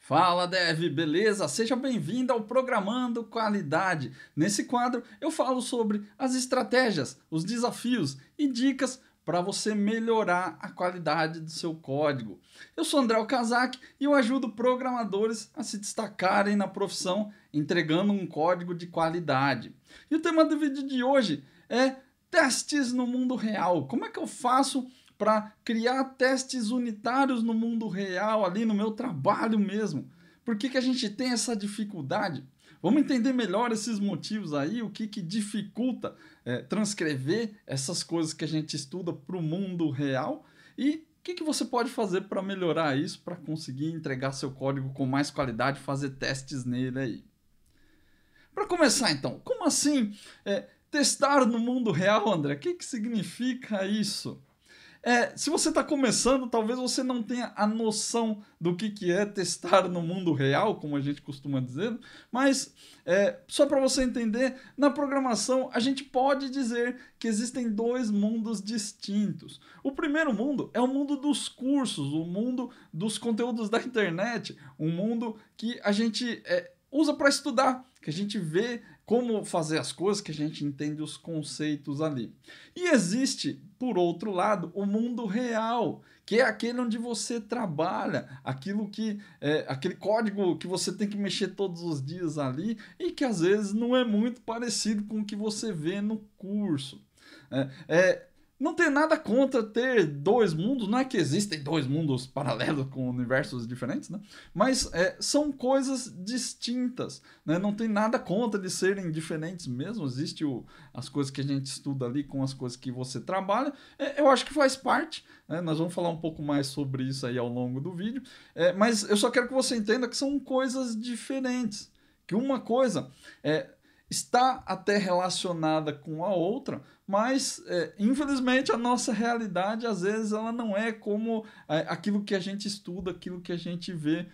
Fala, Dev, beleza? Seja bem-vindo ao Programando Qualidade. Nesse quadro eu falo sobre as estratégias, os desafios e dicas para você melhorar a qualidade do seu código. Eu sou André Okazaki e eu ajudo programadores a se destacarem na profissão entregando um código de qualidade. E o tema do vídeo de hoje é testes no mundo real. Como é que eu faço para criar testes unitários no mundo real, ali no meu trabalho mesmo? Por que a gente tem essa dificuldade? Vamos entender melhor esses motivos aí, o que dificulta transcrever essas coisas que a gente estuda para o mundo real e o que você pode fazer para melhorar isso, para conseguir entregar seu código com mais qualidade, fazer testes nele aí. Para começar então, como assim testar no mundo real, André? O que significa isso? Se você está começando, talvez você não tenha a noção do que é testar no mundo real, como a gente costuma dizer, mas só para você entender, na programação a gente pode dizer que existem dois mundos distintos. O primeiro mundo é o mundo dos cursos, o mundo dos conteúdos da internet, um mundo que a gente usa para estudar, que a gente vê como fazer as coisas, que a gente entende os conceitos ali. E existe, por outro lado, o mundo real, que é aquele onde você trabalha, aquele código que você tem que mexer todos os dias ali e que às vezes não é muito parecido com o que você vê no curso. Não tem nada contra ter dois mundos, não é que existem dois mundos paralelos com universos diferentes, né? Mas são coisas distintas, né? Não tem nada contra de serem diferentes mesmo, existe as coisas que a gente estuda ali com as coisas que você trabalha, eu acho que faz parte, né? Nós vamos falar um pouco mais sobre isso aí ao longo do vídeo, mas eu só quero que você entenda que são coisas diferentes, que uma coisa está até relacionada com a outra, mas infelizmente a nossa realidade às vezes ela não é como aquilo que a gente estuda, aquilo que a gente vê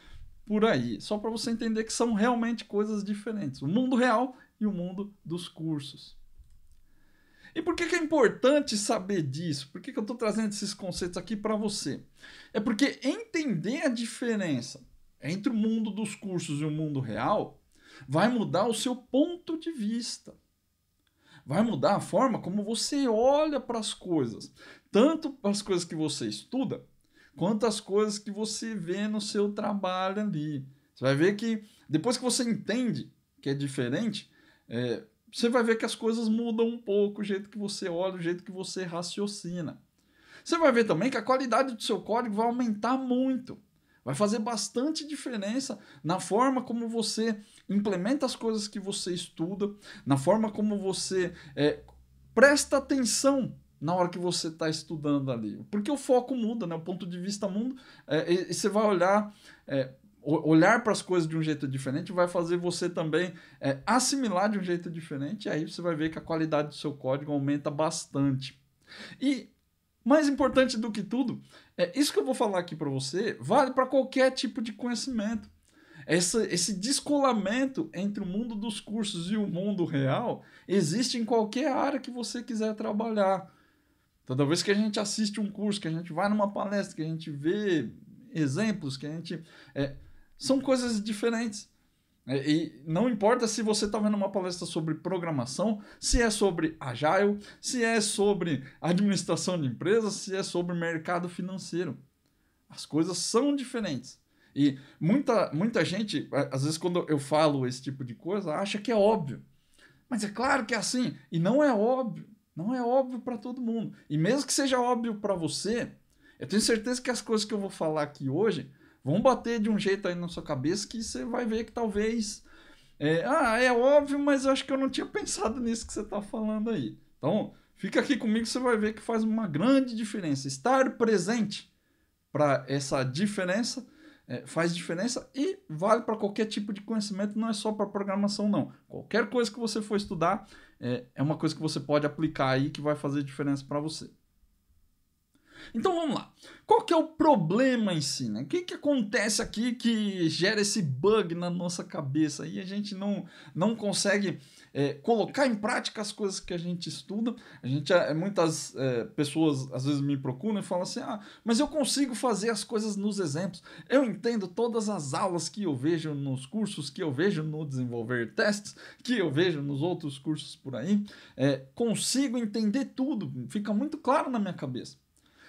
por aí. Só para você entender que são realmente coisas diferentes, o mundo real e o mundo dos cursos. E por que é importante saber disso? Por que eu estou trazendo esses conceitos aqui para você? É porque entender a diferença entre o mundo dos cursos e o mundo real vai mudar o seu ponto de vista. Vai mudar a forma como você olha para as coisas. Tanto para as coisas que você estuda, quanto as coisas que você vê no seu trabalho ali. Você vai ver que depois que você entende que é diferente, você vai ver que as coisas mudam um pouco, o jeito que você olha, o jeito que você raciocina. Você vai ver também que a qualidade do seu código vai aumentar muito. Vai fazer bastante diferença na forma como você implementa as coisas que você estuda, na forma como você presta atenção na hora que você está estudando ali. Porque o foco muda, né? O ponto de vista muda, e você vai olhar para as coisas de um jeito diferente, vai fazer você também assimilar de um jeito diferente, e aí você vai ver que a qualidade do seu código aumenta bastante. E mais importante do que tudo, isso que eu vou falar aqui para você vale para qualquer tipo de conhecimento. Esse descolamento entre o mundo dos cursos e o mundo real existe em qualquer área que você quiser trabalhar. Toda vez que a gente assiste um curso, que a gente vai numa palestra, que a gente vê exemplos, que a gente... são coisas diferentes. E não importa se você está vendo uma palestra sobre programação, se é sobre Agile, se é sobre administração de empresas, se é sobre mercado financeiro. As coisas são diferentes. E muita gente, às vezes quando eu falo esse tipo de coisa, acha que é óbvio. Mas é claro que é assim. E não é óbvio. Não é óbvio para todo mundo. E mesmo que seja óbvio para você, eu tenho certeza que as coisas que eu vou falar aqui hoje vão bater de um jeito aí na sua cabeça que você vai ver que talvez... é óbvio, mas eu acho que eu não tinha pensado nisso que você está falando aí. Então, fica aqui comigo que você vai ver que faz uma grande diferença. Estar presente para essa diferença faz diferença e vale para qualquer tipo de conhecimento, não é só para programação, não. Qualquer coisa que você for estudar é uma coisa que você pode aplicar aí que vai fazer diferença para você. Então vamos lá. Qual que é o problema em si, né? O que que acontece aqui que gera esse bug na nossa cabeça e a gente não consegue colocar em prática as coisas que a gente estuda? Muitas pessoas às vezes me procuram e falam assim, mas eu consigo fazer as coisas nos exemplos. Eu entendo todas as aulas que eu vejo nos cursos, que eu vejo no Desenvolver Testes, que eu vejo nos outros cursos por aí. Consigo entender tudo, fica muito claro na minha cabeça.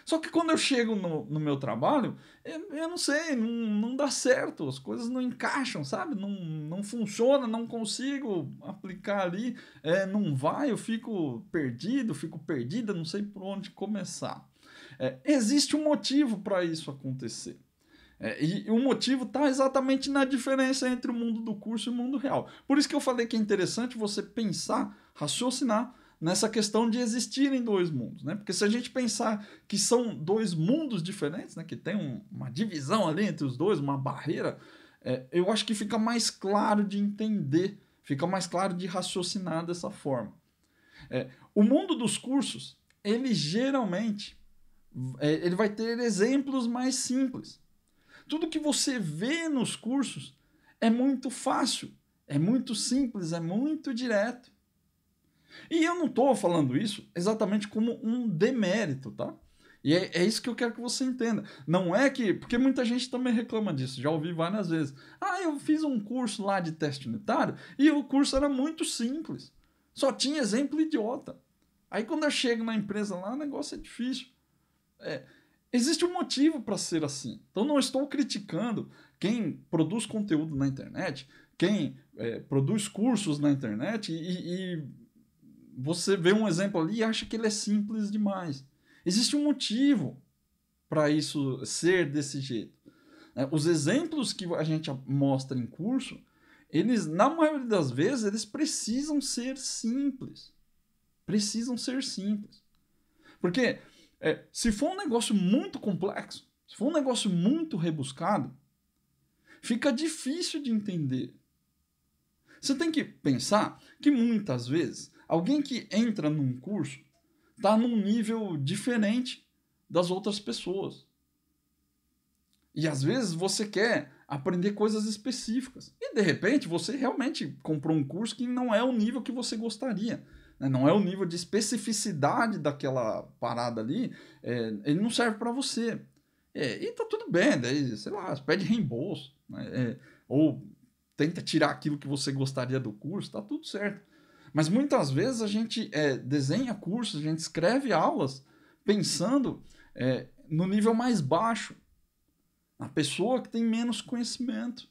Só que quando eu chego no meu trabalho, eu não sei, não dá certo, as coisas não encaixam, sabe? Não funciona, não consigo aplicar ali, não vai, eu fico perdido, fico perdida, não sei por onde começar. Existe um motivo para isso acontecer. E o motivo está exatamente na diferença entre o mundo do curso e o mundo real. Por isso que eu falei que é interessante você pensar, raciocinar nessa questão de existirem dois mundos, né? Porque se a gente pensar que são dois mundos diferentes, né? Que tem uma divisão ali entre os dois, uma barreira, eu acho que fica mais claro de entender, fica mais claro de raciocinar dessa forma. O mundo dos cursos, ele geralmente ele vai ter exemplos mais simples. Tudo que você vê nos cursos é muito fácil, é muito simples, é muito direto. E eu não estou falando isso exatamente como um demérito, tá? E é isso que eu quero que você entenda. Não é que... Porque muita gente também reclama disso, já ouvi várias vezes. Eu fiz um curso lá de teste unitário e o curso era muito simples. Só tinha exemplo idiota. Aí quando eu chego na empresa lá, o negócio é difícil. Existe um motivo para ser assim. Então não estou criticando quem produz conteúdo na internet, quem produz cursos na internet e você vê um exemplo ali e acha que ele é simples demais. Existe um motivo para isso ser desse jeito. Os exemplos que a gente mostra em curso, eles, na maioria das vezes, eles precisam ser simples. Precisam ser simples. Porque se for um negócio muito complexo, se for um negócio muito rebuscado, fica difícil de entender. Você tem que pensar que muitas vezes alguém que entra num curso está num nível diferente das outras pessoas. E às vezes você quer aprender coisas específicas. E de repente você realmente comprou um curso que não é o nível que você gostaria. Não é o nível de especificidade daquela parada ali. Ele não serve para você. E tá tudo bem. Daí, sei lá, pede reembolso. Ou tenta tirar aquilo que você gostaria do curso. Tá tudo certo. Mas muitas vezes a gente desenha cursos, a gente escreve aulas pensando no nível mais baixo, na pessoa que tem menos conhecimento.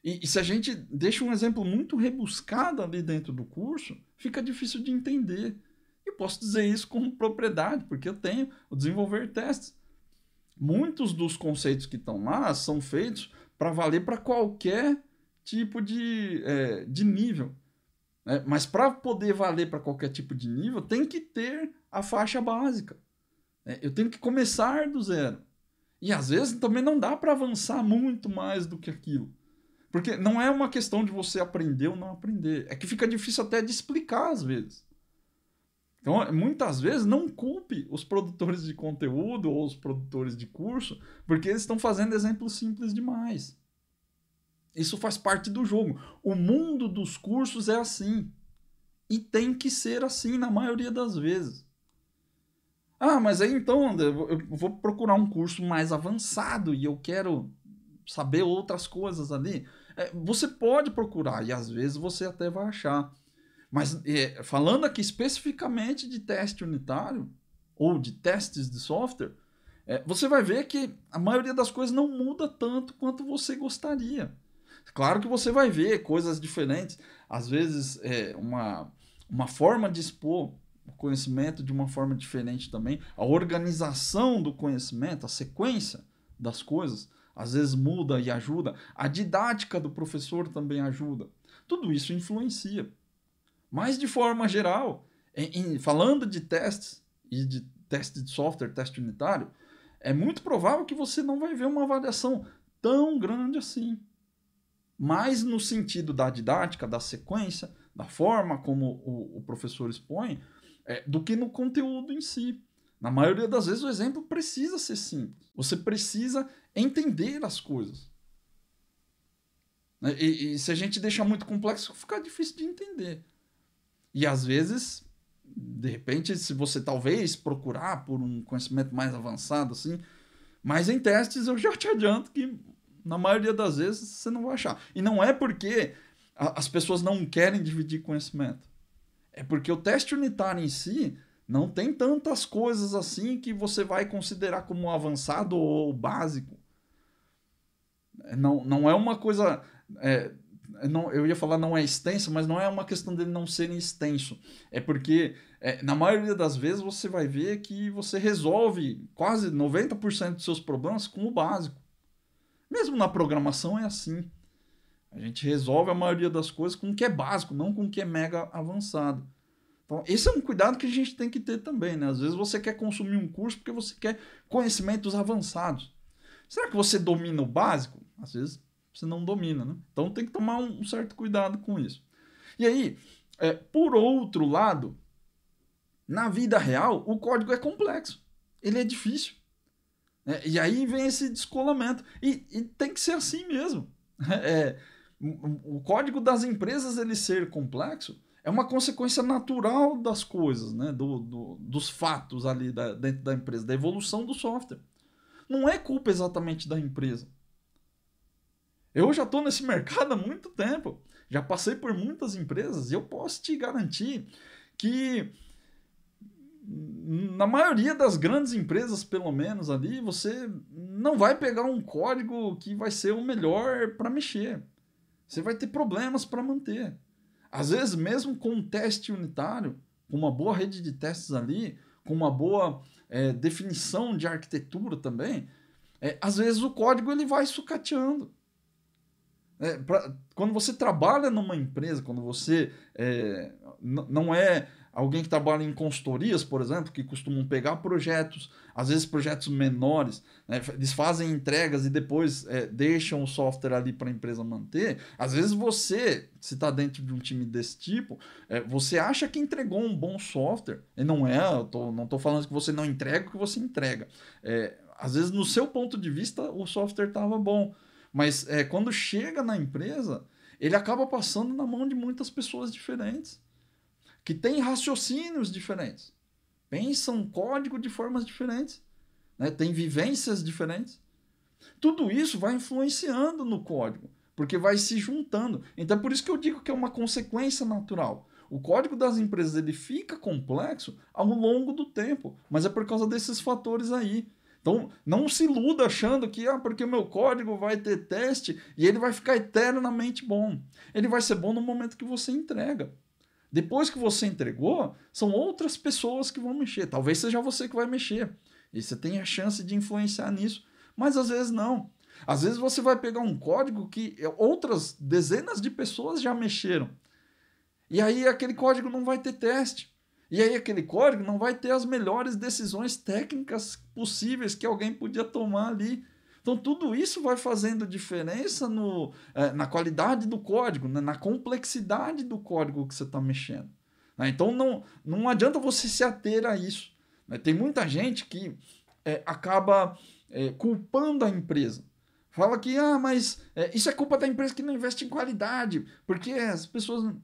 E se a gente deixa um exemplo muito rebuscado ali dentro do curso, fica difícil de entender. E posso dizer isso com propriedade, porque eu tenho o Desenvolver Testes. Muitos dos conceitos que estão lá são feitos para valer para qualquer tipo de nível. Mas para poder valer para qualquer tipo de nível, tem que ter a faixa básica. Eu tenho que começar do zero. E às vezes também não dá para avançar muito mais do que aquilo. Porque não é uma questão de você aprender ou não aprender. É que fica difícil até de explicar às vezes. Então, muitas vezes, não culpe os produtores de conteúdo ou os produtores de curso, porque eles estão fazendo exemplos simples demais. Isso faz parte do jogo. O mundo dos cursos é assim. E tem que ser assim na maioria das vezes. Mas aí então, André, eu vou procurar um curso mais avançado e eu quero saber outras coisas ali. Você pode procurar e às vezes você até vai achar. Mas falando aqui especificamente de teste unitário ou de testes de software, você vai ver que a maioria das coisas não muda tanto quanto você gostaria. Claro que você vai ver coisas diferentes. Às vezes, uma forma de expor o conhecimento de uma forma diferente também. A organização do conhecimento, a sequência das coisas, às vezes muda e ajuda. A didática do professor também ajuda. Tudo isso influencia. Mas, de forma geral, falando de testes e de teste de software, teste unitário, é muito provável que você não vai ver uma variação tão grande assim. Mais no sentido da didática, da sequência, da forma como o professor expõe, do que no conteúdo em si. Na maioria das vezes o exemplo precisa ser simples. Você precisa entender as coisas. E se a gente deixar muito complexo, fica difícil de entender. E às vezes, de repente, se você talvez procurar por um conhecimento mais avançado, assim, mas em testes eu já te adianto que na maioria das vezes você não vai achar. E não é porque as pessoas não querem dividir conhecimento. É porque o teste unitário em si não tem tantas coisas assim que você vai considerar como avançado ou básico. Não é uma coisa... não, eu ia falar não é extenso, mas não é uma questão dele não ser extenso. É porque, na maioria das vezes, você vai ver que você resolve quase 90% dos seus problemas com o básico. Mesmo na programação é assim. A gente resolve a maioria das coisas com o que é básico, não com o que é mega avançado. Então, esse é um cuidado que a gente tem que ter também, né? Às vezes você quer consumir um curso porque você quer conhecimentos avançados. Será que você domina o básico? Às vezes você não domina, né? Então tem que tomar um certo cuidado com isso. E aí, por outro lado, na vida real, o código é complexo. Ele é difícil. E aí vem esse descolamento. E tem que ser assim mesmo. O código das empresas ele ser complexo é uma consequência natural das coisas, né? Dos fatos ali dentro da empresa, da evolução do software. Não é culpa exatamente da empresa. Eu já estou nesse mercado há muito tempo, já passei por muitas empresas e eu posso te garantir que na maioria das grandes empresas, pelo menos ali, você não vai pegar um código que vai ser o melhor para mexer. Você vai ter problemas para manter. Às vezes, mesmo com um teste unitário, com uma boa rede de testes ali, com uma boa definição de arquitetura também, às vezes o código ele vai sucateando. Quando você trabalha numa empresa, quando você não é alguém que trabalha em consultorias, por exemplo, que costumam pegar projetos, às vezes projetos menores, né, eles fazem entregas e depois deixam o software ali para a empresa manter. Às vezes você, se está dentro de um time desse tipo, você acha que entregou um bom software, e não é, não estou falando que você não entrega o que você entrega. Às vezes, no seu ponto de vista, o software estava bom, mas quando chega na empresa, ele acaba passando na mão de muitas pessoas diferentes, que têm raciocínios diferentes, pensam código de formas diferentes, né? Têm vivências diferentes. Tudo isso vai influenciando no código, porque vai se juntando. Então é por isso que eu digo que é uma consequência natural. O código das empresas ele fica complexo ao longo do tempo, mas é por causa desses fatores aí. Então, não se iluda achando que porque o meu código vai ter teste e ele vai ficar eternamente bom. Ele vai ser bom no momento que você entrega. Depois que você entregou, são outras pessoas que vão mexer. Talvez seja você que vai mexer. E você tem a chance de influenciar nisso. Mas às vezes não. Às vezes você vai pegar um código que outras dezenas de pessoas já mexeram. E aí aquele código não vai ter teste. E aí aquele código não vai ter as melhores decisões técnicas possíveis que alguém podia tomar ali. Então tudo isso vai fazendo diferença na qualidade do código, né? Na complexidade do código que você está mexendo. Né? Então não adianta você se ater a isso. Né? Tem muita gente que acaba culpando a empresa. Fala que mas isso é culpa da empresa que não investe em qualidade, porque as pessoas...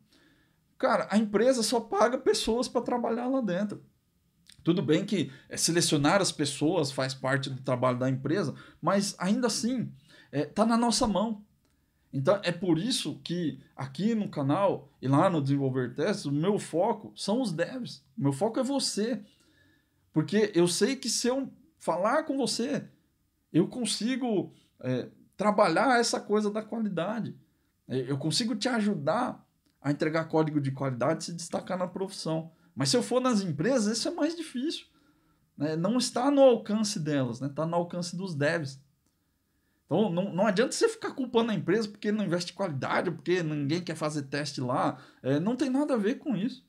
Cara, a empresa só paga pessoas para trabalhar lá dentro. Tudo bem que selecionar as pessoas faz parte do trabalho da empresa, mas ainda assim está na nossa mão. Então é por isso que aqui no canal e lá no Desenvolver Testes, o meu foco são os devs. O meu foco é você. Porque eu sei que se eu falar com você, eu consigo trabalhar essa coisa da qualidade. Eu consigo te ajudar a entregar código de qualidade e se destacar na profissão. Mas se eu for nas empresas, isso é mais difícil. Né? Não está no alcance delas, né? Está no alcance dos devs. Então não adianta você ficar culpando a empresa porque não investe em qualidade, porque ninguém quer fazer teste lá. Não tem nada a ver com isso.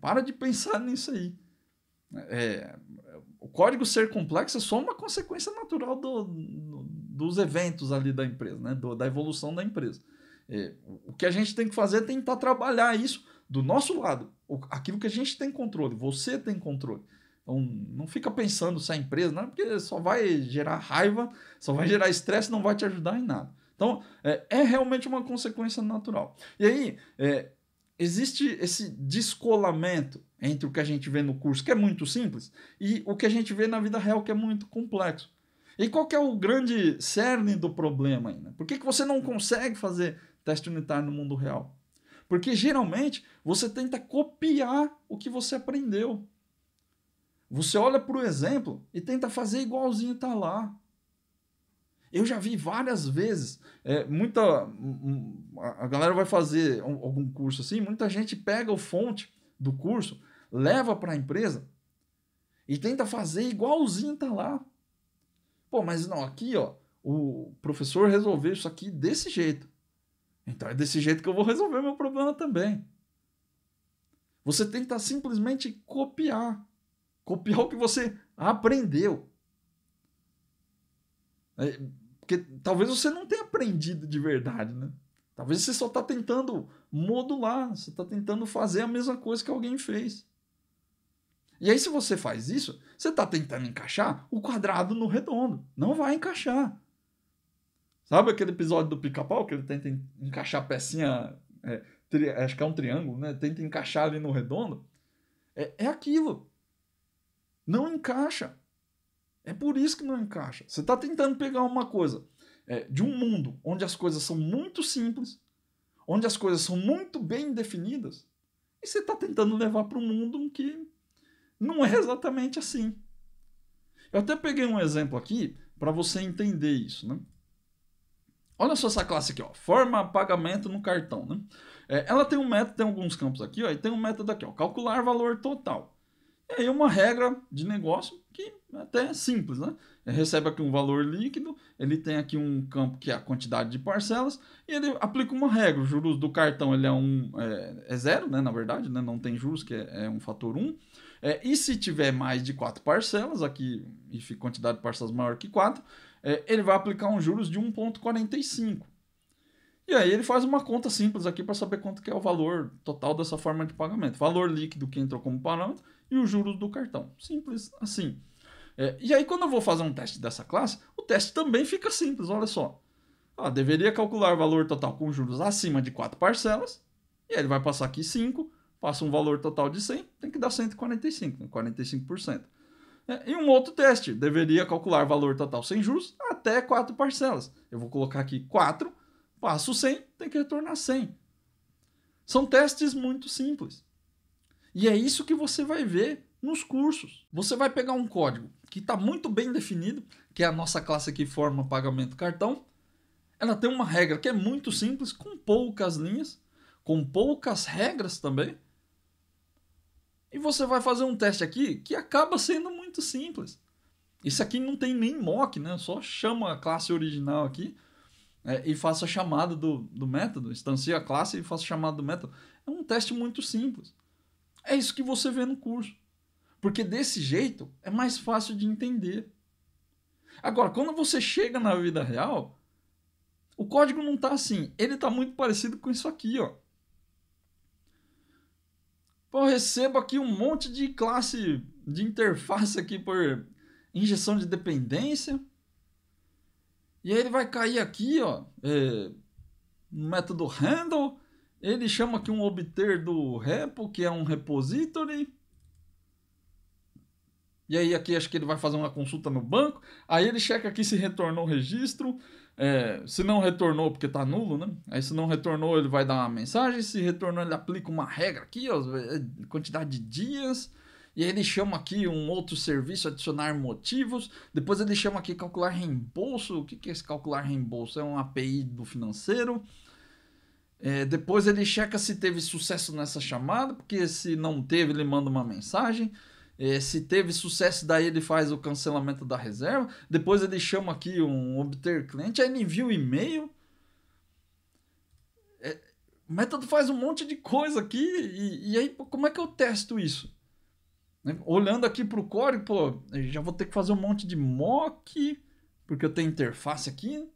Para de pensar nisso aí. O código ser complexo é só uma consequência natural dos eventos ali da empresa, né? Da evolução da empresa. O que a gente tem que fazer é tentar trabalhar isso do nosso lado. Aquilo que a gente tem controle, você tem controle. Então, não fica pensando se é empresa, não, porque só vai gerar raiva, só vai gerar estresse, não vai te ajudar em nada. Então, é realmente uma consequência natural. E aí, existe esse descolamento entre o que a gente vê no curso, que é muito simples, e o que a gente vê na vida real, que é muito complexo. E qual que é o grande cerne do problema ainda? Por que você não consegue fazer teste unitário no mundo real? Porque geralmente você tenta copiar o que você aprendeu. Você olha para o exemplo e tenta fazer igualzinho está lá. Eu já vi várias vezes, a galera vai fazer algum curso assim, muita gente pega o fonte do curso, leva para a empresa e tenta fazer igualzinho está lá. Pô, mas não, aqui ó, o professor resolveu isso aqui desse jeito. Então é desse jeito que eu vou resolver meu problema também. Você tenta simplesmente copiar o que você aprendeu. Porque talvez você não tenha aprendido de verdade, né? Talvez você só está tentando modular, você está tentando fazer a mesma coisa que alguém fez. E aí, se você faz isso, você está tentando encaixar o quadrado no redondo. Não vai encaixar. Sabe aquele episódio do Pica-Pau que ele tenta encaixar a pecinha, acho que é um triângulo, né? Tenta encaixar ali no redondo? É aquilo. Não encaixa. É por isso que não encaixa. Você está tentando pegar uma coisa de um mundo onde as coisas são muito simples, onde as coisas são muito bem definidas, e você está tentando levar para um mundo que não é exatamente assim. Eu até peguei um exemplo aqui para você entender isso, né? Olha só essa classe aqui, ó, forma pagamento no cartão, né? Ela tem um método, tem alguns campos aqui, ó, e tem um método aqui, ó, calcular valor total. E aí uma regra de negócio que até é simples, né? Ele recebe aqui um valor líquido, ele tem aqui um campo que é a quantidade de parcelas, e ele aplica uma regra. Os juros do cartão ele é zero, né? Na verdade, né? Não tem juros, que é um fator 1. E se tiver mais de 4 parcelas, aqui e quantidade de parcelas maior que 4, ele vai aplicar um juros de 1,45. E aí ele faz uma conta simples aqui para saber quanto que é o valor total dessa forma de pagamento. Valor líquido que entrou como parâmetro e os juros do cartão. Simples assim. E aí quando eu vou fazer um teste dessa classe, o teste também fica simples, olha só. Deveria calcular o valor total com juros acima de 4 parcelas. E aí ele vai passar aqui 5, passa um valor total de 100, tem que dar 145, 45%. E um outro teste, deveria calcular valor total sem juros até 4 parcelas. Eu vou colocar aqui 4, passo 100, tem que retornar 100. São testes muito simples. E é isso que você vai ver nos cursos. Você vai pegar um código que está muito bem definido, que é a nossa classe aqui forma pagamento cartão. Ela tem uma regra que é muito simples, com poucas linhas, com poucas regras também. E você vai fazer um teste aqui que acaba sendo muito simples. Isso aqui não tem nem mock, né? Eu só chamo a classe original aqui e faço a chamada do método, instancio a classe e faço a chamada do método. É um teste muito simples. É isso que você vê no curso. Porque desse jeito é mais fácil de entender. Agora, quando você chega na vida real, o código não está assim. Ele está muito parecido com isso aqui, ó. Eu recebo aqui um monte de classe de interface aqui por injeção de dependência. E aí ele vai cair aqui, ó, no método handle. Ele chama aqui um obter do repo, que é um repository. E aí aqui acho que ele vai fazer uma consulta no banco. Aí ele checa aqui se retornou o registro. Se não retornou, porque está nulo, né? Aí se não retornou, ele vai dar uma mensagem. Se retornou, ele aplica uma regra aqui, ó, quantidade de dias. E aí ele chama aqui um outro serviço, adicionar motivos. Depois ele chama aqui calcular reembolso. O que é esse calcular reembolso? É uma API do financeiro. Depois ele checa se teve sucesso nessa chamada, porque se não teve, ele manda uma mensagem. Se teve sucesso, daí ele faz o cancelamento da reserva. Depois ele chama aqui um obter cliente, aí ele envia o e-mail. O método faz um monte de coisa aqui. E aí, como é que eu testo isso? Olhando aqui para o código, já vou ter que fazer um monte de mock, porque eu tenho interface aqui.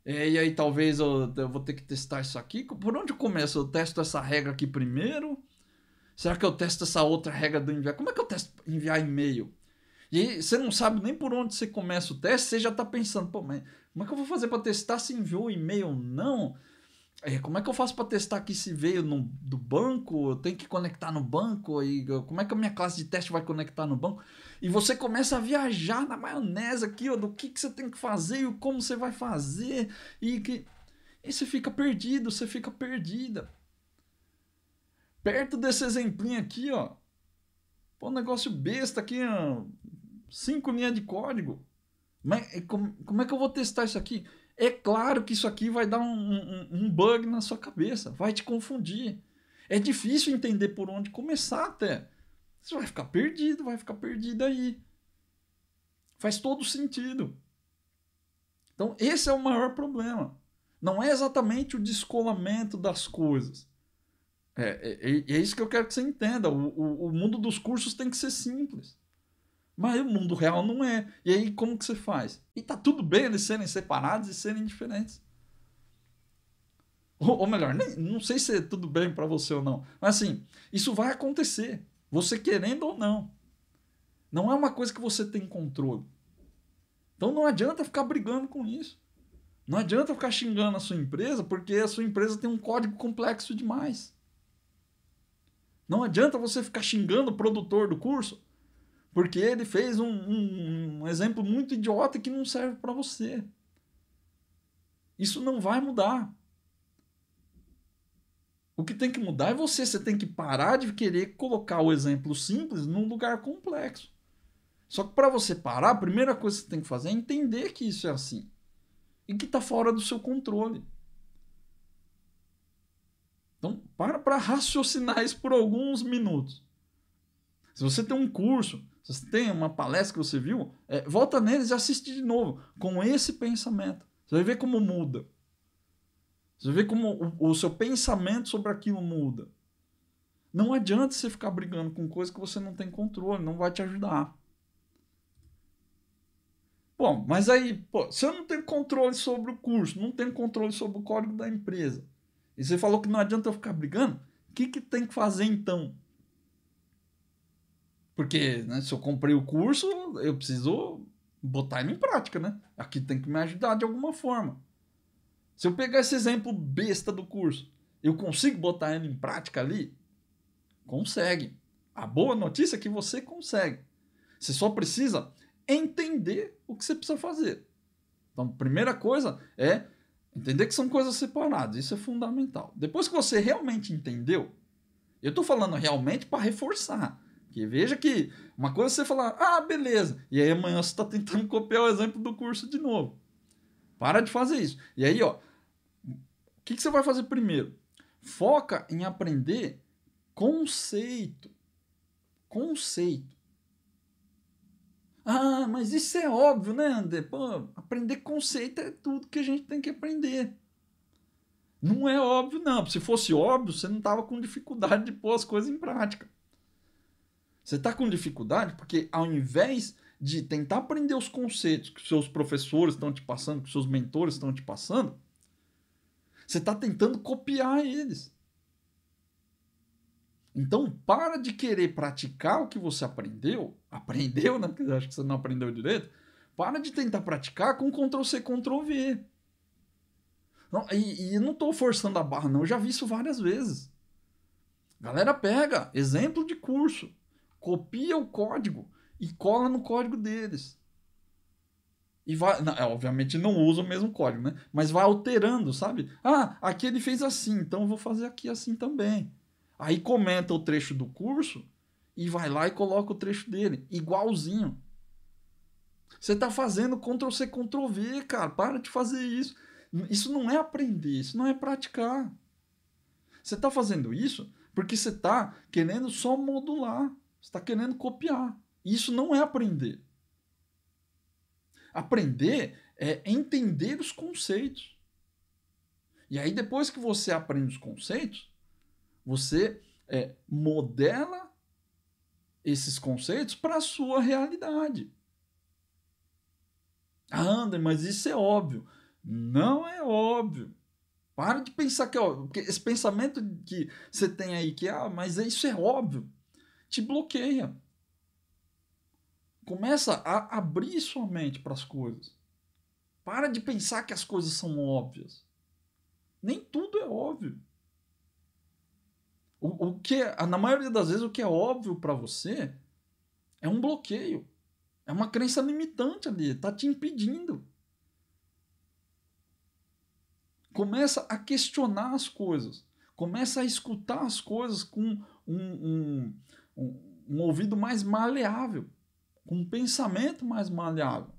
E aí talvez eu vou ter que testar isso aqui. Por onde eu começo? Eu testo essa regra aqui primeiro. Será que eu testo essa outra regra do enviar? Como é que eu testo enviar e-mail? E aí você não sabe nem por onde você começa o teste, você já está pensando, pô, mas como é que eu vou fazer para testar se enviou o e-mail ou não? Como é que eu faço para testar aqui se veio do banco? Eu tenho que conectar no banco? E como é que a minha classe de teste vai conectar no banco? E você começa a viajar na maionese aqui, ó, do que você tem que fazer e como você vai fazer. E você fica perdido, você fica perdida. Perto desse exemplinho aqui, ó. Pô, um negócio besta aqui, ó. 5 linhas de código. Mas como é que eu vou testar isso aqui? É claro que isso aqui vai dar um bug na sua cabeça, vai te confundir. É difícil entender por onde começar até. Você vai ficar perdido aí. Faz todo sentido. Então, esse é o maior problema. Não é exatamente o descolamento das coisas. É isso que eu quero que você entenda. O mundo dos cursos tem que ser simples. Mas o mundo real não é. E aí, como que você faz? E tá tudo bem eles serem separados e serem diferentes. Ou melhor, não sei se é tudo bem para você ou não. Mas assim, isso vai acontecer. Você querendo ou não. Não é uma coisa que você tem controle. Então não adianta ficar brigando com isso. Não adianta ficar xingando a sua empresa porque a sua empresa tem um código complexo demais. Não adianta você ficar xingando o produtor do curso porque ele fez um exemplo muito idiota que não serve para você. Isso não vai mudar. O que tem que mudar é você. Você tem que parar de querer colocar o exemplo simples num lugar complexo. Só que para você parar, a primeira coisa que você tem que fazer é entender que isso é assim. E que está fora do seu controle. Então, para raciocinar isso por alguns minutos. Se você tem um curso, se você tem uma palestra que você viu, volta neles e assiste de novo, com esse pensamento. Você vai ver como muda. Você vai ver como o seu pensamento sobre aquilo muda. Não adianta você ficar brigando com coisa que você não tem controle, não vai te ajudar. Bom, mas aí, se eu não tenho controle sobre o curso, não tenho controle sobre o código da empresa, e você falou que não adianta eu ficar brigando, o que tem que fazer então? Porque, né, se eu comprei o curso, eu preciso botar ele em prática, né? Aqui tem que me ajudar de alguma forma. Se eu pegar esse exemplo besta do curso, eu consigo botar ele em prática ali? Consegue. A boa notícia é que você consegue. Você só precisa entender o que você precisa fazer. Então, a primeira coisa é entender que são coisas separadas. Isso é fundamental. Depois que você realmente entendeu, eu estou falando realmente para reforçar. Que veja que uma coisa é você falar, ah, beleza. E aí amanhã você está tentando copiar o exemplo do curso de novo. Para de fazer isso. E aí, ó, o que você vai fazer primeiro? Foca em aprender conceito. Conceito. Ah, mas isso é óbvio, né, André? Pô, aprender conceito é tudo que a gente tem que aprender. Não é óbvio, não. Se fosse óbvio, você não estava com dificuldade de pôr as coisas em prática. Você está com dificuldade porque, ao invés de tentar aprender os conceitos que seus professores estão te passando, que seus mentores estão te passando, você está tentando copiar eles. Então, para de querer praticar o que você aprendeu, né? Porque eu acho que você não aprendeu direito. Para de tentar praticar com Ctrl+C, Ctrl+V. Não, e não estou forçando a barra, não. Eu já vi isso várias vezes. Galera pega exemplo de curso, copia o código e cola no código deles. E vai, obviamente não usa o mesmo código, né? Mas vai alterando, sabe? Ah, aqui ele fez assim, então eu vou fazer aqui assim também. Aí comenta o trecho do curso e vai lá e coloca o trecho dele, igualzinho. Você está fazendo Ctrl+C, Ctrl+V, cara. Para de fazer isso. Isso não é aprender, isso não é praticar. Você está fazendo isso porque você está querendo só modular. Você está querendo copiar. Isso não é aprender. Aprender é entender os conceitos. E aí, depois que você aprende os conceitos, você modela esses conceitos para a sua realidade. Ah, André, mas isso é óbvio. Não é óbvio. Para de pensar que, ó, esse pensamento que você tem aí, que, mas isso é óbvio, te bloqueia. Começa a abrir sua mente para as coisas. Para de pensar que as coisas são óbvias. Nem tudo é óbvio. Na maioria das vezes, o que é óbvio para você é um bloqueio. É uma crença limitante ali. Está te impedindo. Começa a questionar as coisas. Começa a escutar as coisas com um ouvido mais maleável. Com um pensamento mais maleável.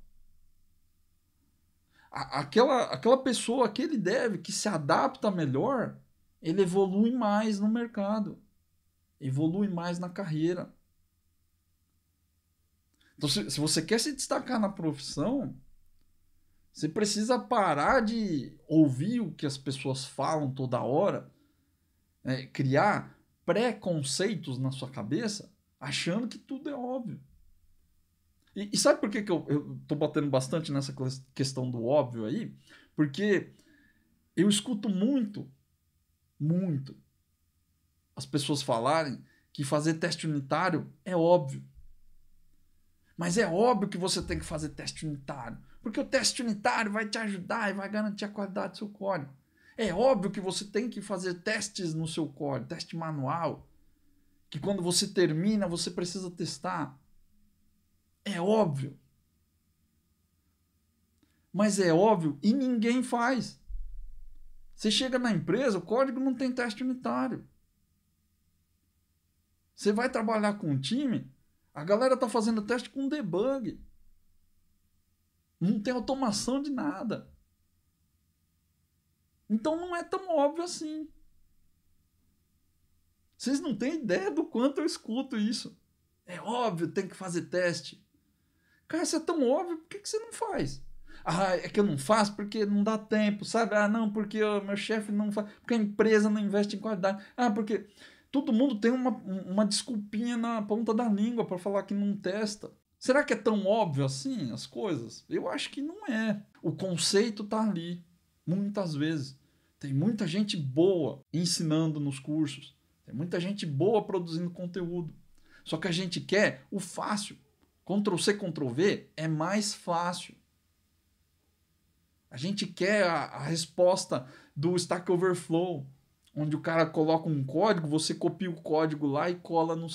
Aquela pessoa, aquele dev que se adapta melhor, ele evolui mais no mercado. Evolui mais na carreira. Então, se você quer se destacar na profissão, você precisa parar de ouvir o que as pessoas falam toda hora, criar preconceitos na sua cabeça, achando que tudo é óbvio. E sabe por que eu tô batendo bastante nessa questão do óbvio aí? Porque eu escuto muito as pessoas falarem que fazer teste unitário é óbvio. Mas é óbvio que você tem que fazer teste unitário. Porque o teste unitário vai te ajudar e vai garantir a qualidade do seu código. É óbvio que você tem que fazer testes no seu código, teste manual. Que quando você termina, você precisa testar. É óbvio. Mas é óbvio e ninguém faz. Você chega na empresa, o código não tem teste unitário. Você vai trabalhar com um time, a galera tá fazendo teste com debug. Não tem automação de nada. Então não é tão óbvio assim. Vocês não têm ideia do quanto eu escuto isso. É óbvio, tem que fazer teste. Cara, isso é tão óbvio, por que você não faz? É que eu não faço porque não dá tempo, sabe? Não, porque o meu chefe não faz, porque a empresa não investe em qualidade. Porque todo mundo tem uma desculpinha na ponta da língua para falar que não testa. Será que é tão óbvio assim as coisas? Eu acho que não é. O conceito tá ali, muitas vezes. Tem muita gente boa ensinando nos cursos. Tem muita gente boa produzindo conteúdo. Só que a gente quer o fácil. Ctrl+C, Ctrl+V é mais fácil. A gente quer a resposta do Stack Overflow, onde o cara coloca um código, você copia o código lá e cola na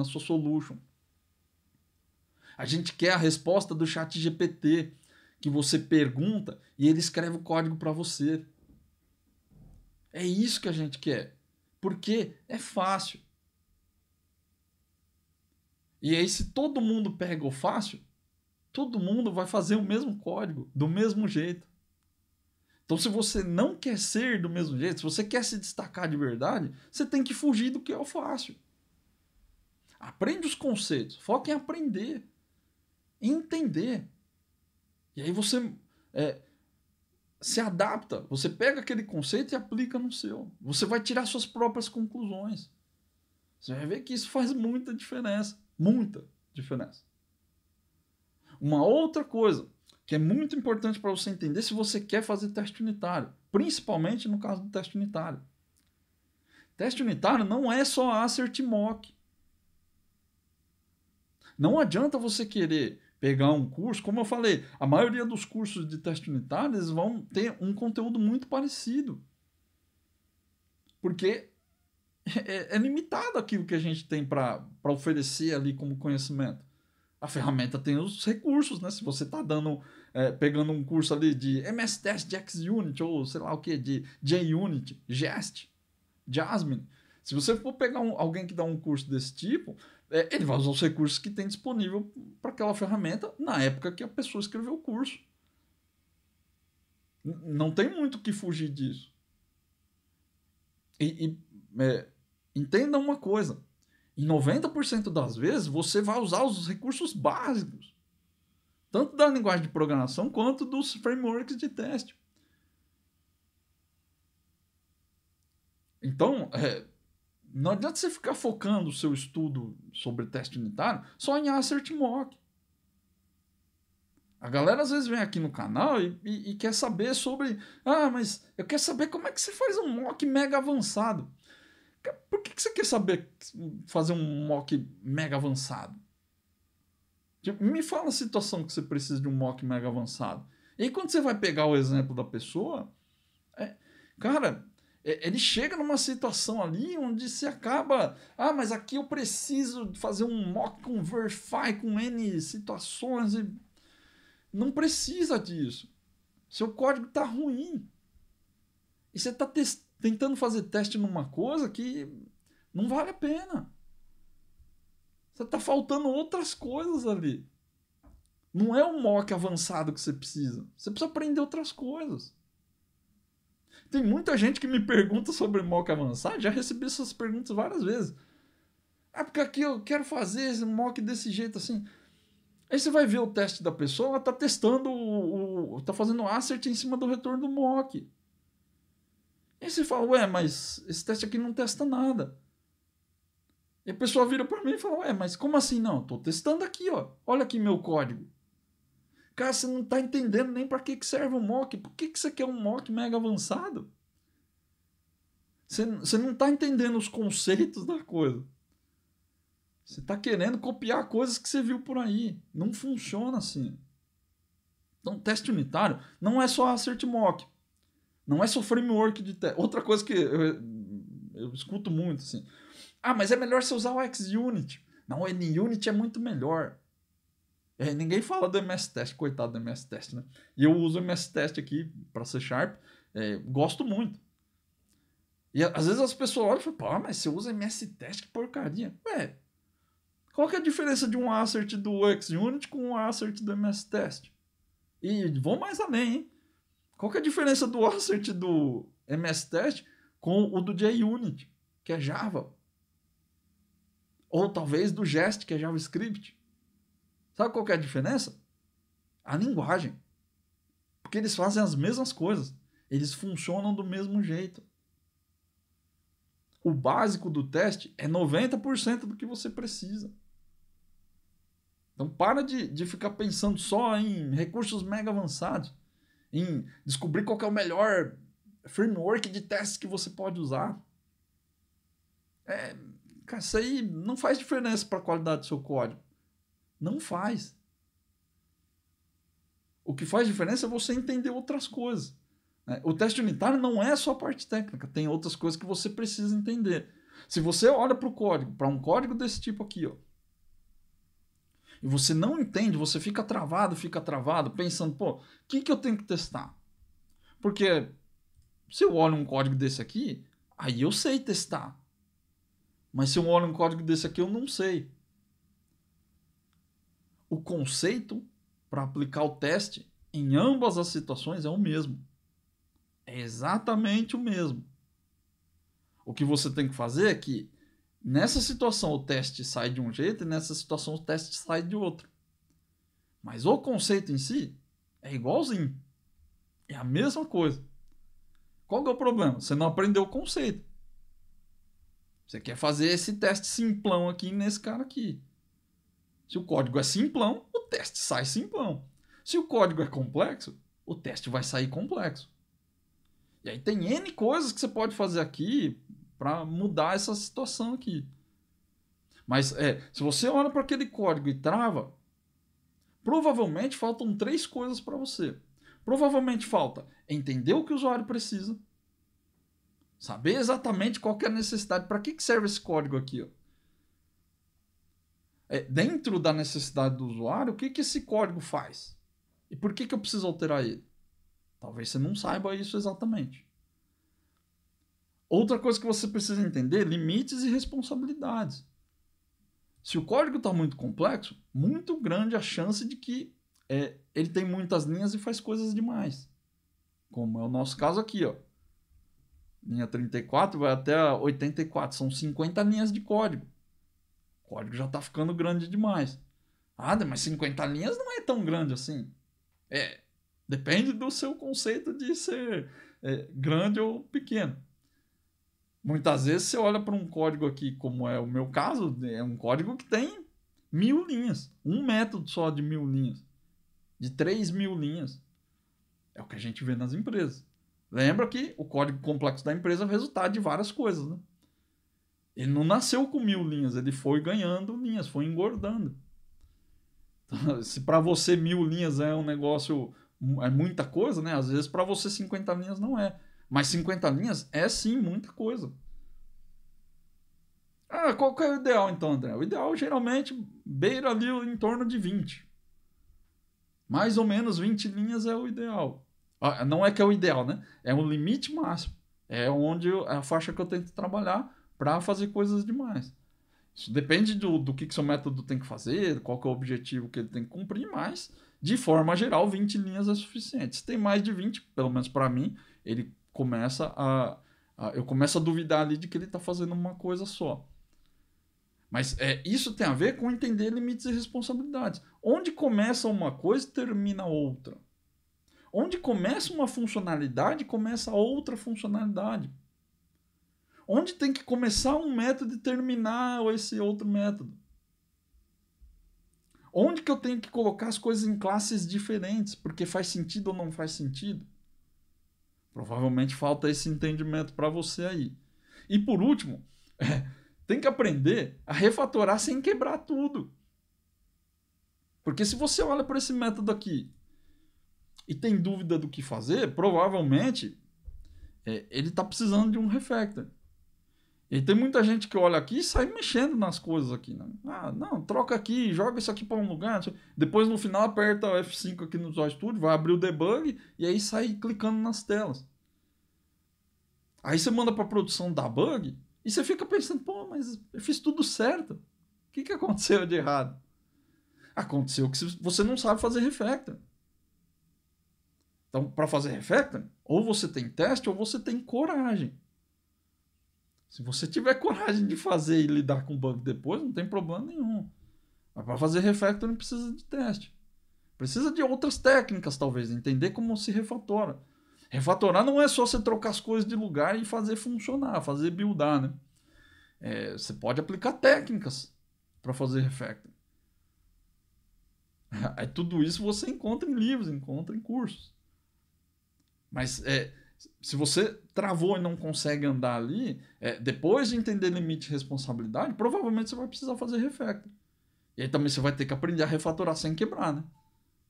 sua solution. A gente quer a resposta do ChatGPT, que você pergunta e ele escreve o código para você. É isso que a gente quer. Porque é fácil. E aí, se todo mundo pega o fácil, todo mundo vai fazer o mesmo código, do mesmo jeito. Então, se você não quer ser do mesmo jeito, se você quer se destacar de verdade, você tem que fugir do que é o fácil. Aprende os conceitos, foca em aprender, em entender. E aí você se adapta, você pega aquele conceito e aplica no seu. Você vai tirar suas próprias conclusões. Você vai ver que isso faz muita diferença. Muita diferença. Uma outra coisa que é muito importante para você entender se você quer fazer teste unitário, principalmente no caso do teste unitário. Teste unitário não é só assert e mock. Não adianta você querer pegar um curso, como eu falei, a maioria dos cursos de teste unitário eles vão ter um conteúdo muito parecido. Porque é limitado aquilo que a gente tem para oferecer ali como conhecimento. A ferramenta tem os recursos, né? Se você está pegando um curso ali de MS Test de XUnit ou sei lá o que, de JUnit, Jest, Jasmine, se você for pegar alguém que dá um curso desse tipo, ele vai usar os recursos que tem disponível para aquela ferramenta na época que a pessoa escreveu o curso. Não tem muito o que fugir disso. Entenda uma coisa. Em 90% das vezes, você vai usar os recursos básicos. Tanto da linguagem de programação, quanto dos frameworks de teste. Então, não adianta você ficar focando o seu estudo sobre teste unitário só em assert mock. A galera às vezes vem aqui no canal e quer saber sobre... Ah, mas eu quero saber como é que você faz um mock mega avançado. Por que você quer saber fazer um mock mega avançado? Tipo, me fala a situação que você precisa de um mock mega avançado. E aí quando você vai pegar o exemplo da pessoa, cara, ele chega numa situação ali onde se acaba... Ah, mas aqui eu preciso fazer um mock com verify, com N situações. E não precisa disso. Seu código está ruim. E você está tentando fazer teste numa coisa que não vale a pena. Você está faltando outras coisas ali. Não é um mock avançado que você precisa. Você precisa aprender outras coisas. Tem muita gente que me pergunta sobre mock avançado. Já recebi essas perguntas várias vezes. Ah, porque aqui eu quero fazer esse mock desse jeito assim. Aí você vai ver o teste da pessoa, ela está testando, está fazendo assert em cima do retorno do mock. Aí você fala, ué, mas esse teste aqui não testa nada. E a pessoa vira para mim e fala, ué, mas como assim não? Estou testando aqui, ó. Olha aqui meu código. Cara, você não está entendendo nem para que serve o mock. Por que você quer um mock mega avançado? Você não está entendendo os conceitos da coisa. Você está querendo copiar coisas que você viu por aí. Não funciona assim. Então, teste unitário não é só assert mock. Não é só framework de teste. Outra coisa que eu escuto muito assim. Ah, mas é melhor você usar o XUnit. Não, o NUnit é muito melhor. Ninguém fala do MS Test, coitado do MS Test, né? E eu uso o MS Test aqui para C Sharp. Gosto muito. E às vezes as pessoas olham e falam, pô, mas você usa MS Test, que porcaria. Ué, qual que é a diferença de um assert do XUnit com um assert do MS Test? E vou mais além, hein? Qual que é a diferença do assert do MS Test com o do JUnit, que é Java? Ou talvez do Jest, que é JavaScript? Sabe qual que é a diferença? A linguagem. Porque eles fazem as mesmas coisas. Eles funcionam do mesmo jeito. O básico do teste é 90% do que você precisa. Então para de ficar pensando só em recursos mega avançados, em descobrir qual que é o melhor framework de testes que você pode usar. Cara, isso aí não faz diferença para a qualidade do seu código. Não faz. O que faz diferença é você entender outras coisas. O teste unitário não é só a parte técnica, tem outras coisas que você precisa entender. Se você olha para o código, para um código desse tipo aqui, ó, e você não entende, você fica travado, pensando, pô, o que eu tenho que testar? Porque se eu olho um código desse aqui, aí eu sei testar. Mas se eu olho um código desse aqui, eu não sei. O conceito para aplicar o teste em ambas as situações é o mesmo. É exatamente o mesmo. O que você tem que fazer é que nessa situação o teste sai de um jeito e nessa situação o teste sai de outro. Mas o conceito em si é igualzinho. É a mesma coisa. Qual que é o problema? Você não aprendeu o conceito. Você quer fazer esse teste simplão aqui nesse cara aqui. Se o código é simplão, o teste sai simplão. Se o código é complexo, o teste vai sair complexo. E aí tem N coisas que você pode fazer aqui para mudar essa situação aqui. Mas se você olha para aquele código e trava, provavelmente faltam 3 coisas para você. Provavelmente falta entender o que o usuário precisa, saber exatamente qual que é a necessidade, para que serve esse código aqui, ó. Dentro da necessidade do usuário, o que esse código faz? E por que eu preciso alterar ele? Talvez você não saiba isso exatamente. Outra coisa que você precisa entender, limites e responsabilidades. Se o código está muito complexo, muito grande a chance de que ele tem muitas linhas e faz coisas demais. Como é o nosso caso aqui, ó. Linha 34 vai até a 84, são 50 linhas de código. O código já está ficando grande demais. Ah, mas 50 linhas não é tão grande assim. Depende do seu conceito de ser grande ou pequeno. Muitas vezes você olha para um código aqui, como é o meu caso, é um código que tem 1000 linhas. Um método só de 1000 linhas. de 3.000 linhas. É o que a gente vê nas empresas. Lembra que o código complexo da empresa é o resultado de várias coisas, né? Ele não nasceu com 1.000 linhas, ele foi ganhando linhas, foi engordando. Então, se para você 1.000 linhas é um negócio, é muita coisa, né? Às vezes para você 50 linhas não é. Mas 50 linhas é sim muita coisa. Ah, qual que é o ideal então, André? O ideal geralmente beira ali em torno de 20. Mais ou menos 20 linhas é o ideal. Ah, não é que é o ideal, né? É o limite máximo. É onde a faixa que eu tento trabalhar para fazer coisas demais. Isso depende do que seu método tem que fazer, qual que é o objetivo que ele tem que cumprir, mas, de forma geral, 20 linhas é suficiente. Se tem mais de 20, pelo menos para mim, ele começa eu começo a duvidar ali de que ele está fazendo uma coisa só. Mas isso tem a ver com entender limites e responsabilidades. Onde começa uma coisa, termina outra. Onde começa uma funcionalidade, começa outra funcionalidade. Onde tem que começar um método e terminar esse outro método. Onde que eu tenho que colocar as coisas em classes diferentes, porque faz sentido ou não faz sentido? Provavelmente falta esse entendimento para você aí. E por último, tem que aprender a refatorar sem quebrar tudo. Porque se você olha para esse método aqui e tem dúvida do que fazer, provavelmente ele está precisando de um refactor. E tem muita gente que olha aqui e sai mexendo nas coisas aqui. Né? Ah, não, troca aqui, joga isso aqui para um lugar. Depois no final aperta o F5 aqui no Visual Studio, vai abrir o debug e aí sai clicando nas telas. Aí você manda para a produção dar bug e você fica pensando, pô, mas eu fiz tudo certo. O que aconteceu de errado? Aconteceu que você não sabe fazer refactor. Então, para fazer refactor, ou você tem teste ou você tem coragem. Se você tiver coragem de fazer e lidar com bug depois, não tem problema nenhum. Mas para fazer refactor não precisa de teste. Precisa de outras técnicas, talvez, entender como se refatora. Refatorar não é só você trocar as coisas de lugar e fazer funcionar, fazer buildar, né? Você pode aplicar técnicas para fazer refactor. Aí tudo isso você encontra em livros, encontra em cursos. Mas se você travou e não consegue andar ali, depois de entender limite e responsabilidade, provavelmente você vai precisar fazer refactor. E aí também você vai ter que aprender a refatorar sem quebrar, né?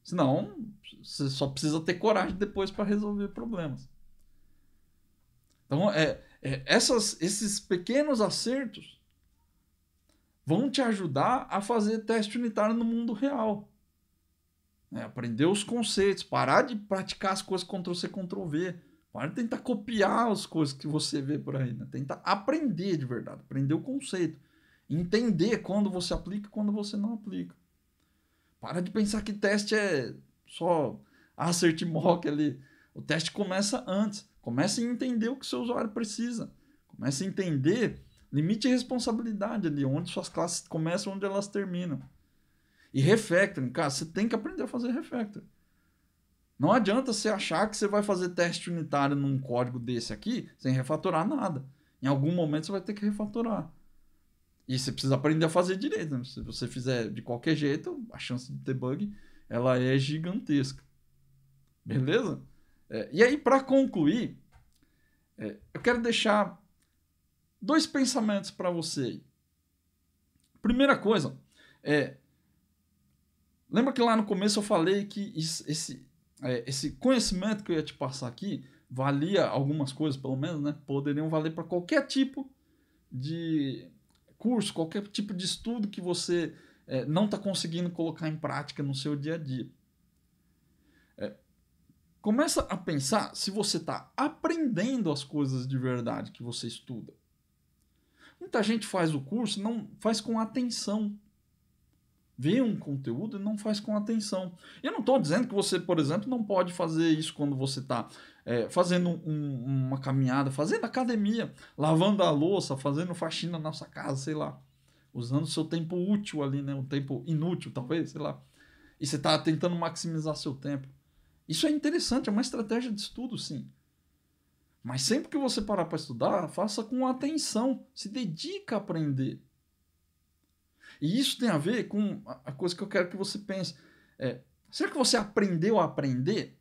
Senão, você só precisa ter coragem depois para resolver problemas. Então, esses pequenos acertos vão te ajudar a fazer teste unitário no mundo real. Aprender os conceitos, parar de praticar as coisas Ctrl-C, Ctrl-V. Para de tentar copiar as coisas que você vê por aí. Né? Tenta aprender de verdade, aprender o conceito. Entender quando você aplica e quando você não aplica. Para de pensar que teste é só assert mock ali. O teste começa antes. Começa a entender o que o seu usuário precisa. Começa a entender limite e responsabilidade ali, onde suas classes começam e onde elas terminam. E refactoring, cara, você tem que aprender a fazer refactoring. Não adianta você achar que você vai fazer teste unitário num código desse aqui sem refatorar nada. Em algum momento você vai ter que refatorar. E você precisa aprender a fazer direito. Né? Se você fizer de qualquer jeito, a chance de ter bug ela é gigantesca. Beleza? E aí, para concluir, eu quero deixar 2 pensamentos para você. Primeira coisa, lembra que lá no começo eu falei que esse conhecimento que eu ia te passar aqui valia algumas coisas, pelo menos, né? Poderiam valer para qualquer tipo de curso, qualquer tipo de estudo que você não está conseguindo colocar em prática no seu dia a dia. Começa a pensar se você está aprendendo as coisas de verdade que você estuda. Muita gente faz o curso e não faz com atenção. Vê um conteúdo e não faz com atenção. Eu não estou dizendo que você, por exemplo, não pode fazer isso quando você está fazendo uma caminhada, fazendo academia, lavando a louça, fazendo faxina na sua casa, sei lá. Usando o seu tempo útil ali, né? Um tempo inútil, talvez, sei lá. E você está tentando maximizar seu tempo. Isso é interessante, é uma estratégia de estudo, sim. Mas sempre que você parar para estudar, faça com atenção. Se dedica a aprender. E isso tem a ver com a coisa que eu quero que você pense. Será que você aprendeu a aprender?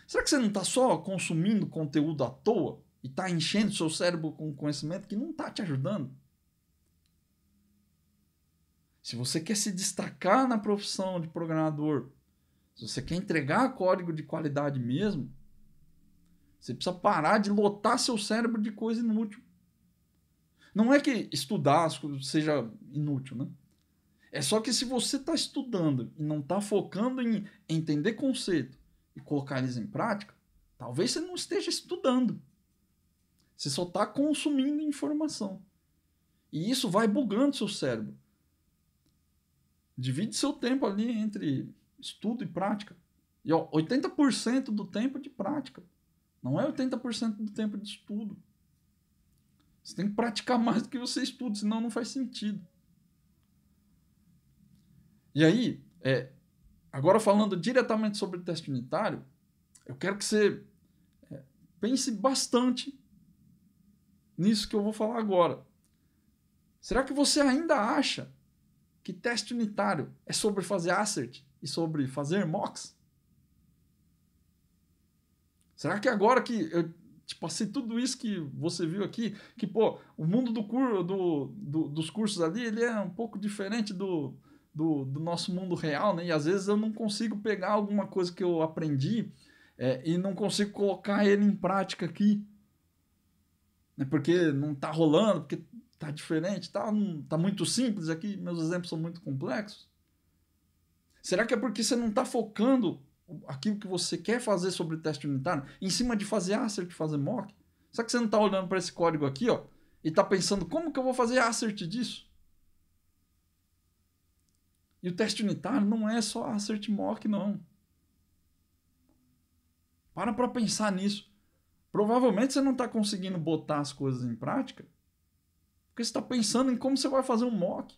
Será que você não está só consumindo conteúdo à toa e está enchendo seu cérebro com conhecimento que não está te ajudando? Se você quer se destacar na profissão de programador, se você quer entregar código de qualidade mesmo, você precisa parar de lotar seu cérebro de coisa inútil. Não é que estudar seja inútil, né? É só que se você está estudando e não está focando em entender conceito e colocar eles em prática, talvez você não esteja estudando. Você só está consumindo informação. E isso vai bugando seu cérebro. Divide seu tempo ali entre estudo e prática. E ó, 80% do tempo é de prática. Não é 80% do tempo de estudo. Você tem que praticar mais do que você estuda, senão não faz sentido. E aí, agora falando diretamente sobre teste unitário, eu quero que você pense bastante nisso que eu vou falar agora. Será que você ainda acha que teste unitário é sobre fazer assert e sobre fazer mocks? Será que agora que eu te passei tudo isso que você viu aqui, que pô, o mundo dos cursos ali, ele é um pouco diferente do nosso mundo real, né? E às vezes eu não consigo pegar alguma coisa que eu aprendi e não consigo colocar ele em prática aqui, né? Porque não está rolando, porque está diferente, tá muito simples aqui, meus exemplos são muito complexos. Será que é porque você não está focando aquilo que você quer fazer sobre o teste unitário em cima de fazer assert, fazer mock? Será que você não está olhando para esse código aqui, ó, e está pensando como que eu vou fazer assert disso? E o teste unitário não é só assert mock, não. Para pensar nisso. Provavelmente você não está conseguindo botar as coisas em prática porque você está pensando em como você vai fazer um mock.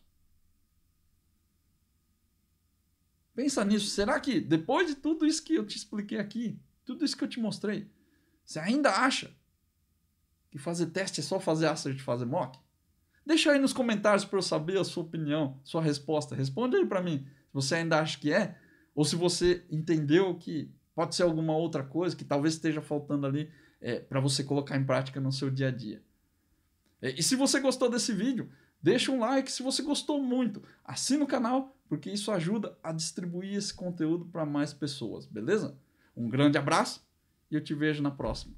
Pensa nisso. Será que depois de tudo isso que eu te expliquei aqui, tudo isso que eu te mostrei, você ainda acha que fazer teste é só fazer assert e fazer mock? Deixa aí nos comentários para eu saber a sua opinião, sua resposta. Responde aí para mim se você ainda acha que é, ou se você entendeu que pode ser alguma outra coisa que talvez esteja faltando ali para você colocar em prática no seu dia a dia. E se você gostou desse vídeo, deixa um like. Se você gostou muito, assina o canal, porque isso ajuda a distribuir esse conteúdo para mais pessoas, beleza? Um grande abraço e eu te vejo na próxima.